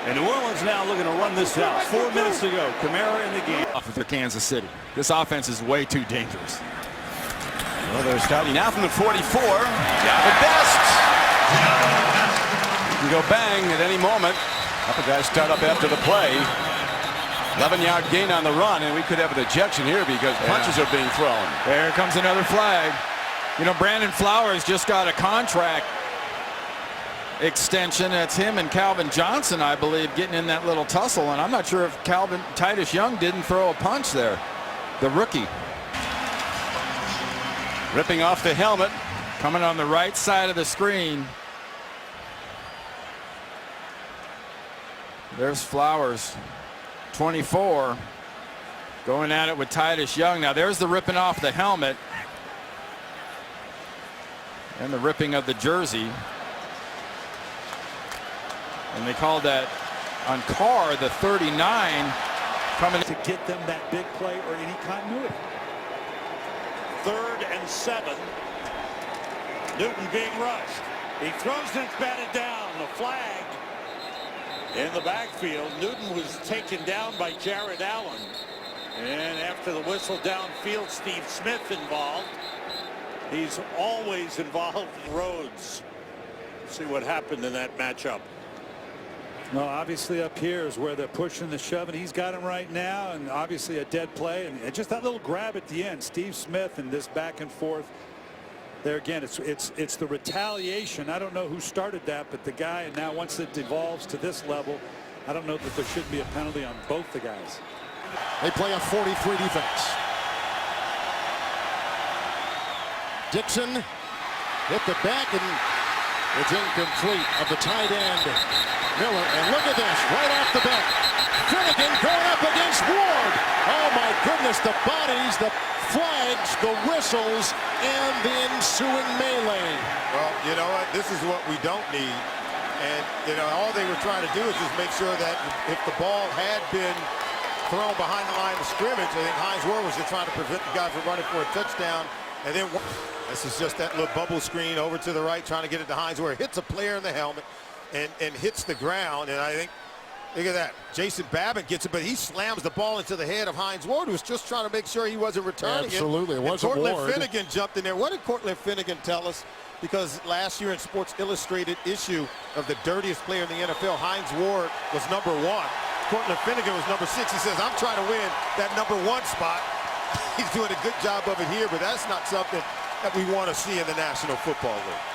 And New Orleans now looking to run this out. 4 minutes to go. Kamara in the game. Off of Kansas City. This offense is way too dangerous. Well, they're starting now from the 44. The best. You can go bang at any moment. Couple guys start up after the play. 11-yard gain on the run, and we could have an ejection here because punches are being thrown. There comes another flag. You know, Brandon Flowers just got a contract extension. That's him and Calvin Johnson, I believe, getting in that little tussle, and I'm not sure if Titus Young didn't throw a punch there, the rookie. Ripping off the helmet. Coming on the right side of the screen. There's Flowers, 24, going at it with Titus Young. Now there's the ripping off the helmet and the ripping of the jersey. And they called that on Carr, the 39, coming to get them that big play or any continuity. 3rd and 7. Newton being rushed. He throws it, it's batted down. The flag in the backfield. Newton was taken down by Jared Allen. And after the whistle downfield, Steve Smith involved. He's always involved in Rhodes. See what happened in that matchup. No, obviously up here is where they're pushing the shove, and he's got him right now, and obviously a dead play, and just that little grab at the end. Steve Smith and this back and forth. There again, it's the retaliation. I don't know who started that, but the guy, and now once it devolves to this level, I don't know that there should be a penalty on both the guys. They play a 43 defense. Dixon hit the back, and it's incomplete of the tight end, Miller. And look at this, right off the bat. Finnegan going up against Ward. Oh my goodness, the bodies, the flags, the whistles, and the ensuing melee. Well, you know what? This is what we don't need. And, you know, all they were trying to do is just make sure that if the ball had been thrown behind the line of scrimmage, I think Hines Ward was just trying to prevent the guy from running for a touchdown. And then this is just that little bubble screen over to the right, trying to get it to Hines Ward. Hits a player in the helmet and hits the ground. And I think, look at that. Jason Babbitt gets it, but he slams the ball into the head of Hines Ward, who was just trying to make sure he wasn't returning Absolutely. it. It wasn't Ward. Cortland Finnegan jumped in there. What did Cortland Finnegan tell us? Because last year in Sports Illustrated issue of the dirtiest player in the NFL, Hines Ward was #1. Cortland Finnegan was #6. He says, I'm trying to win that #1 spot. He's doing a good job of it here, but that's not something that we want to see in the National Football League.